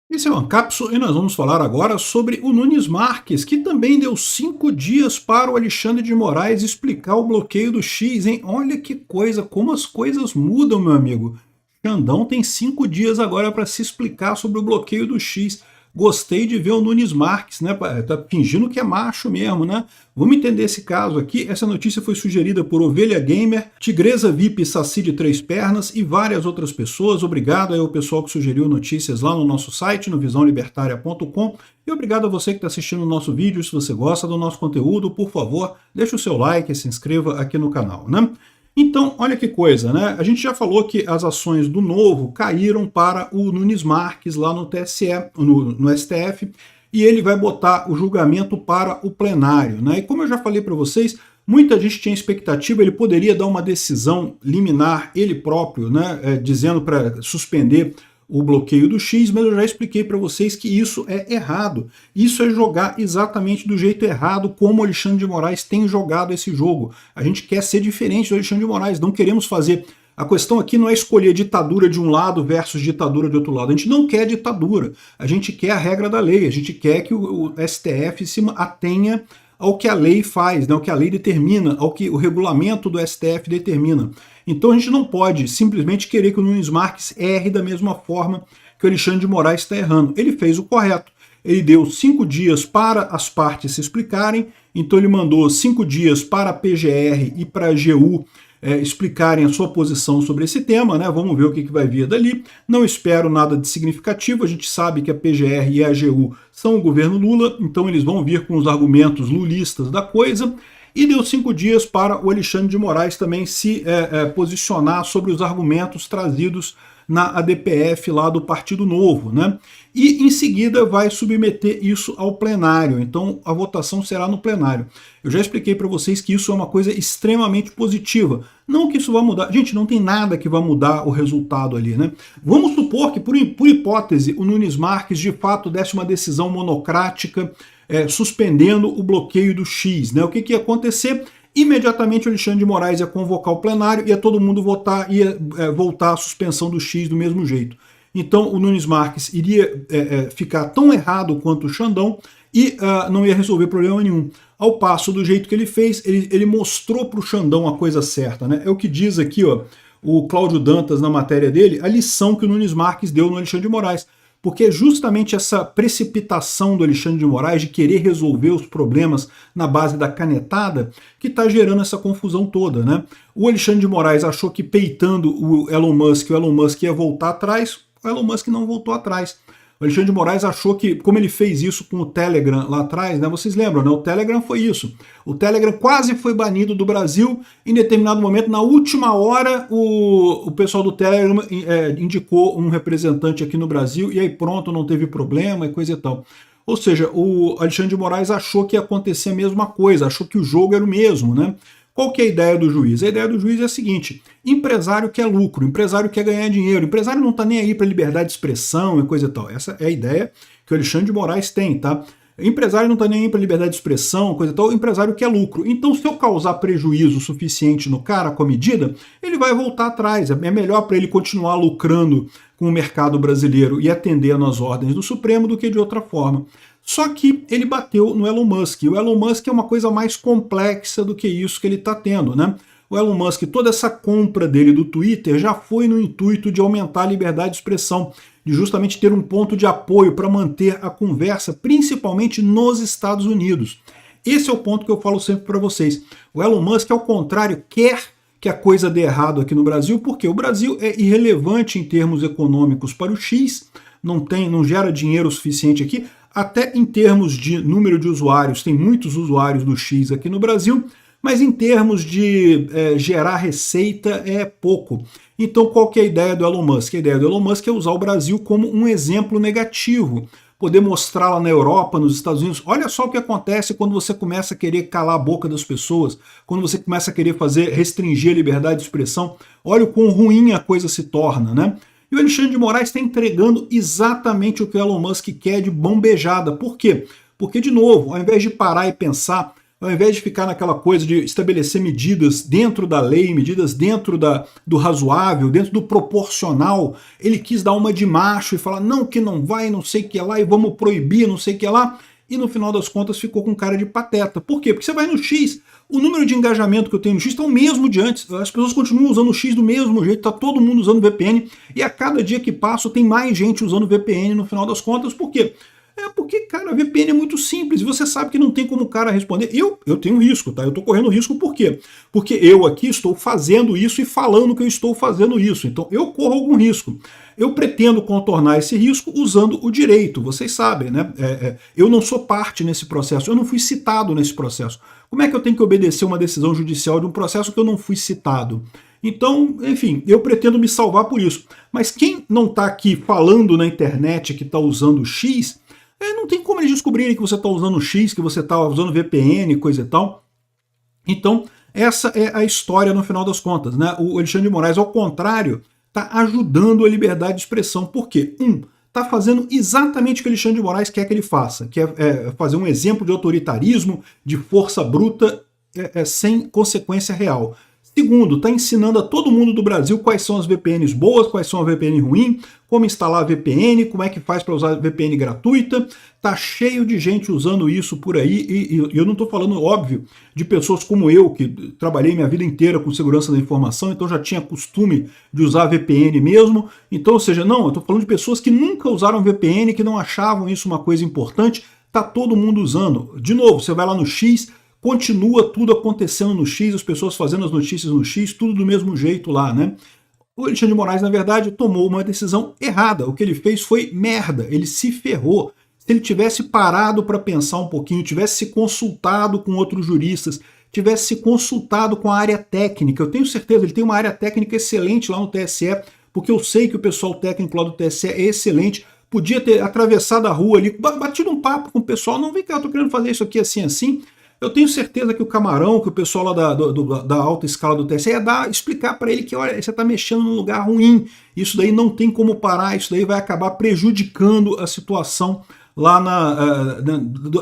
Esse é o Ancapso e nós vamos falar agora sobre o Nunes Marques, que também deu 5 dias para o Alexandre de Moraes explicar o bloqueio do X, hein? Olha que coisa, como as coisas mudam, meu amigo. Xandão tem 5 dias agora para se explicar sobre o bloqueio do X. Gostei de ver o Nunes Marques, né? Tá fingindo que é macho mesmo, né? Vamos entender esse caso aqui. Essa notícia foi sugerida por Ovelha Gamer, Tigresa VIP, Saci de Três Pernas e várias outras pessoas. Obrigado aí ao pessoal que sugeriu notícias lá no nosso site, no visãolibertaria.com. E obrigado a você que está assistindo o nosso vídeo. Se você gosta do nosso conteúdo, por favor, deixe o seu like e se inscreva aqui no canal, né? Então, olha que coisa, né? A gente já falou que as ações do Novo caíram para o Nunes Marques lá no TSE, no STF, e ele vai botar o julgamento para o plenário, né? E como eu já falei para vocês, muita gente tinha expectativa, ele poderia dar uma decisão liminar ele próprio, né? Dizendo para suspender o bloqueio do X, mas eu já expliquei para vocês que isso é errado. Isso é jogar exatamente do jeito errado, como o Alexandre de Moraes tem jogado esse jogo. A gente quer ser diferente do Alexandre de Moraes, não queremos fazer... A questão aqui não é escolher ditadura de um lado versus ditadura de outro lado. A gente não quer ditadura, a gente quer a regra da lei, a gente quer que o STF se atenha ao que a lei faz, né, ao que a lei determina, ao que o regulamento do STF determina. Então a gente não pode simplesmente querer que o Nunes Marques erre da mesma forma que o Alexandre de Moraes está errando. Ele fez o correto. Ele deu 5 dias para as partes se explicarem, então ele mandou 5 dias para a PGR e para a AGU explicarem a sua posição sobre esse tema, né? Vamos ver o que vai vir dali. Não espero nada de significativo, a gente sabe que a PGR e a AGU são o governo Lula, então eles vão vir com os argumentos lulistas da coisa, e deu 5 dias para o Alexandre de Moraes também se posicionar sobre os argumentos trazidos na ADPF lá do Partido Novo, né? E em seguida vai submeter isso ao plenário, então a votação será no plenário. Eu já expliquei para vocês que isso é uma coisa extremamente positiva, não que isso vá mudar, gente, não tem nada que vá mudar o resultado ali, né? Vamos supor que, por hipótese, o Nunes Marques de fato desse uma decisão monocrática, suspendendo o bloqueio do X, né? O que ia acontecer? Imediatamente o Alexandre de Moraes ia convocar o plenário, ia todo mundo votar, ia voltar a suspensão do X do mesmo jeito. Então o Nunes Marques iria ficar tão errado quanto o Xandão e não ia resolver problema nenhum. Ao passo, do jeito que ele fez, ele mostrou para o Xandão a coisa certa, né? É o que diz aqui, ó, o Cláudio Dantas na matéria dele, a lição que o Nunes Marques deu no Alexandre de Moraes. Porque é justamente essa precipitação do Alexandre de Moraes de querer resolver os problemas na base da canetada que está gerando essa confusão toda, né? O Alexandre de Moraes achou que peitando o Elon Musk ia voltar atrás, o Elon Musk não voltou atrás. O Alexandre de Moraes achou que, como ele fez isso com o Telegram lá atrás, né, vocês lembram, né, o Telegram foi isso. O Telegram quase foi banido do Brasil, em determinado momento, na última hora, o pessoal do Telegram indicou um representante aqui no Brasil, e aí pronto, não teve problema e coisa e tal. Ou seja, o Alexandre de Moraes achou que ia acontecer a mesma coisa, achou que o jogo era o mesmo, né? Qual que é a ideia do juiz? A ideia do juiz é a seguinte: empresário quer lucro, empresário quer ganhar dinheiro, empresário não está nem aí para liberdade de expressão e coisa e tal. Essa é a ideia que o Alexandre de Moraes tem, tá? Empresário não está nem aí para liberdade de expressão, coisa e tal, o empresário quer lucro. Então, se eu causar prejuízo suficiente no cara com a medida, ele vai voltar atrás. É melhor para ele continuar lucrando com o mercado brasileiro e atendendo às ordens do Supremo do que de outra forma. Só que ele bateu no Elon Musk. O Elon Musk é uma coisa mais complexa do que isso que ele está tendo, né? O Elon Musk, toda essa compra dele do Twitter já foi no intuito de aumentar a liberdade de expressão, de justamente ter um ponto de apoio para manter a conversa, principalmente nos Estados Unidos. Esse é o ponto que eu falo sempre para vocês. O Elon Musk, ao contrário, quer que a coisa dê errado aqui no Brasil, porque o Brasil é irrelevante em termos econômicos para o X, não gera dinheiro suficiente aqui, até em termos de número de usuários, tem muitos usuários do X aqui no Brasil, mas em termos de gerar receita é pouco. Então qual que é a ideia do Elon Musk? A ideia do Elon Musk é usar o Brasil como um exemplo negativo, poder mostrar lá na Europa, nos Estados Unidos, olha só o que acontece quando você começa a querer calar a boca das pessoas, quando você começa a querer restringir a liberdade de expressão, olha o quão ruim a coisa se torna, né? E o Alexandre de Moraes está entregando exatamente o que o Elon Musk quer de mão beijada. Por quê? Porque, de novo, ao invés de parar e pensar, o ao invés de ficar naquela coisa de estabelecer medidas dentro da lei, medidas dentro do razoável, dentro do proporcional, ele quis dar uma de macho e falar não, que não vai, não sei o que lá, e vamos proibir, não sei o que lá, e no final das contas ficou com cara de pateta. Por quê? Porque você vai no X, o número de engajamento que eu tenho no X está o mesmo de antes, as pessoas continuam usando o X do mesmo jeito, está todo mundo usando VPN, e a cada dia que passa tem mais gente usando VPN no final das contas. Por quê? Porque, cara, a VPN é muito simples, e você sabe que não tem como o cara responder. Eu tenho risco, tá? Eu tô correndo risco por quê? Porque eu aqui estou fazendo isso e falando que eu estou fazendo isso, então eu corro algum risco. Eu pretendo contornar esse risco usando o direito, vocês sabem, né? Eu não sou parte nesse processo, eu não fui citado nesse processo. Como é que eu tenho que obedecer uma decisão judicial de um processo que eu não fui citado? Então, enfim, eu pretendo me salvar por isso. Mas quem não está aqui falando na internet que está usando X, não tem como eles descobrirem que você está usando X, que você está usando VPN, coisa e tal. Então, essa é a história no final das contas, né? O Alexandre de Moraes, ao contrário, está ajudando a liberdade de expressão. Por quê? Está fazendo exatamente o que o Alexandre de Moraes quer que ele faça, que é fazer um exemplo de autoritarismo, de força bruta, sem consequência real. Segundo, está ensinando a todo mundo do Brasil quais são as VPNs boas, quais são as VPN ruins, como instalar a VPN, como é que faz para usar a VPN gratuita. Tá cheio de gente usando isso por aí, e eu não estou falando, óbvio, de pessoas como eu, que trabalhei minha vida inteira com segurança da informação, então já tinha costume de usar VPN mesmo. Então, ou seja, não, eu estou falando de pessoas que nunca usaram VPN, que não achavam isso uma coisa importante. Tá todo mundo usando. De novo, você vai lá no X, continua tudo acontecendo no X, as pessoas fazendo as notícias no X, tudo do mesmo jeito lá, né? O Alexandre de Moraes, na verdade, tomou uma decisão errada. O que ele fez foi merda, ele se ferrou. Se ele tivesse parado para pensar um pouquinho, tivesse se consultado com outros juristas, tivesse se consultado com a área técnica, eu tenho certeza, ele tem uma área técnica excelente lá no TSE, porque eu sei que o pessoal técnico lá do TSE é excelente, podia ter atravessado a rua ali, batido um papo com o pessoal, não, vem cá, eu tô querendo fazer isso aqui assim, assim. Eu tenho certeza que o Camarão, que o pessoal lá da alta escala do TSE ia explicar para ele que, olha, você está mexendo num lugar ruim, isso daí não tem como parar, isso daí vai acabar prejudicando a situação lá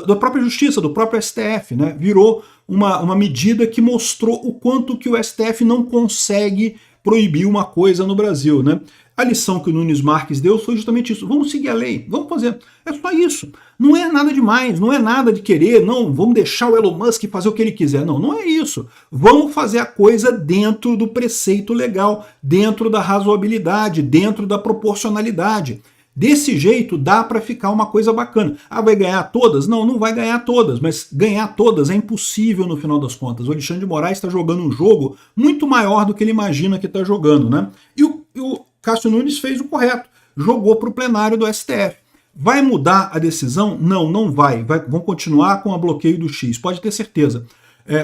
da própria justiça, do próprio STF, né? Virou uma medida que mostrou o quanto que o STF não consegue proibir uma coisa no Brasil, né? A lição que o Nunes Marques deu foi justamente isso. Vamos seguir a lei, vamos fazer. É só isso. Não é nada demais, não é nada de querer, não, vamos deixar o Elon Musk fazer o que ele quiser. Não, não é isso. Vamos fazer a coisa dentro do preceito legal, dentro da razoabilidade, dentro da proporcionalidade. Desse jeito dá para ficar uma coisa bacana. Ah, vai ganhar todas? Não, não vai ganhar todas, mas ganhar todas é impossível no final das contas. O Alexandre de Moraes está jogando um jogo muito maior do que ele imagina que está jogando, né? E o Cássio Nunes fez o correto, jogou para o plenário do STF. Vai mudar a decisão? Não, não vai. Vão continuar com o bloqueio do X, pode ter certeza.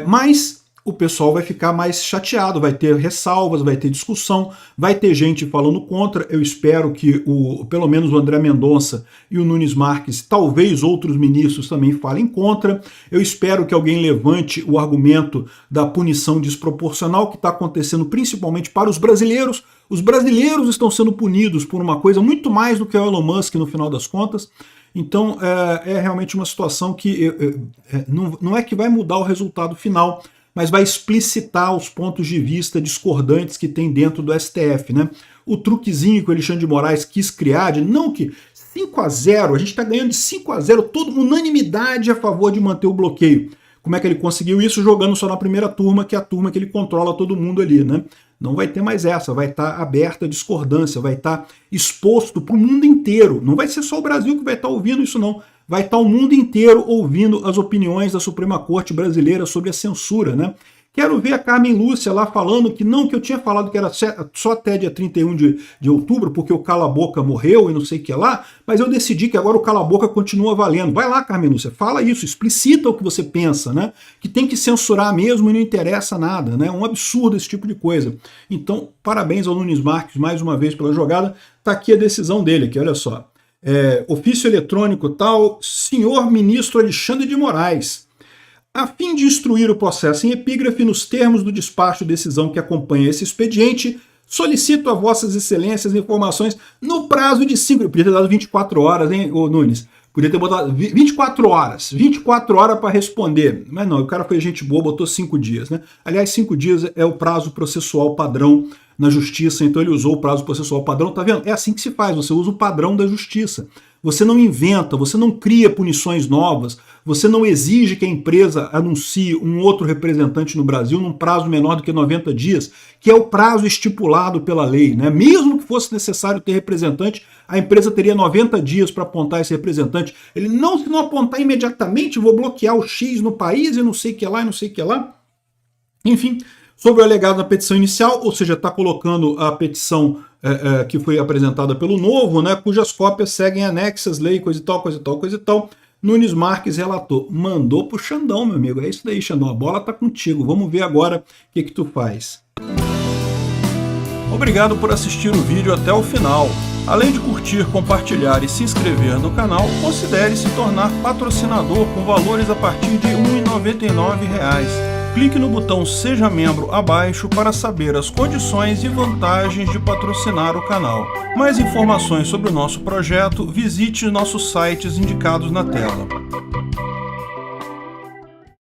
Mas o pessoal vai ficar mais chateado, vai ter ressalvas, vai ter discussão, vai ter gente falando contra. Eu espero que pelo menos o André Mendonça e o Nunes Marques, talvez outros ministros também falem contra. Eu espero que alguém levante o argumento da punição desproporcional que está acontecendo principalmente para os brasileiros. Os brasileiros estão sendo punidos por uma coisa muito mais do que o Elon Musk no final das contas. Então é realmente uma situação que não é que vai mudar o resultado final, mas vai explicitar os pontos de vista discordantes que tem dentro do STF, né? O truquezinho que o Alexandre de Moraes quis criar, de não que 5-0, a gente está ganhando de 5-0, toda unanimidade a favor de manter o bloqueio. Como é que ele conseguiu isso? Jogando só na primeira turma, que é a turma que ele controla todo mundo ali, né? Não vai ter mais essa, vai estar aberta a discordância, vai estar exposto para o mundo inteiro. Não vai ser só o Brasil que vai estar ouvindo isso, não. Vai estar o mundo inteiro ouvindo as opiniões da Suprema Corte brasileira sobre a censura, né? Quero ver a Carmen Lúcia lá falando que não, que eu tinha falado que era só até dia 31 de outubro, porque o Cala a Boca morreu e não sei o que lá, mas eu decidi que agora o Cala a Boca continua valendo. Vai lá, Carmen Lúcia, fala isso, explicita o que você pensa, né? Que tem que censurar mesmo e não interessa nada, né? É um absurdo esse tipo de coisa. Então, parabéns ao Nunes Marques mais uma vez pela jogada. Tá aqui a decisão dele, aqui, olha só. Ofício eletrônico tal, senhor ministro Alexandre de Moraes. A fim de instruir o processo em epígrafe nos termos do despacho de decisão que acompanha esse expediente, solicito a vossas excelências informações no prazo de 5... Eu podia ter dado 24 horas, hein, ô Nunes? Podia ter botado 24 horas para responder. Mas não, o cara foi gente boa, botou 5 dias, né? Aliás, 5 dias é o prazo processual padrão na justiça, então ele usou o prazo processual padrão, tá vendo? É assim que se faz, você usa o padrão da justiça. Você não inventa, você não cria punições novas, você não exige que a empresa anuncie um outro representante no Brasil num prazo menor do que 90 dias, que é o prazo estipulado pela lei, né? Mesmo que fosse necessário ter representante, a empresa teria 90 dias para apontar esse representante. Ele não, se não apontar imediatamente, vou bloquear o X no país e não sei o que lá, e não sei o que lá. Enfim, sobre o alegado na petição inicial, ou seja, está colocando a petição que foi apresentada pelo Novo, né, cujas cópias seguem anexas, lei, coisa e tal, coisa e tal, coisa e tal. Nunes Marques relatou. Mandou pro Xandão, meu amigo. É isso daí, Xandão. A bola tá contigo. Vamos ver agora o que tu faz. Obrigado por assistir o vídeo até o final. Além de curtir, compartilhar e se inscrever no canal, considere se tornar patrocinador com valores a partir de R$ 1,99. Clique no botão Seja Membro abaixo para saber as condições e vantagens de patrocinar o canal. Mais informações sobre o nosso projeto, visite nossos sites indicados na tela.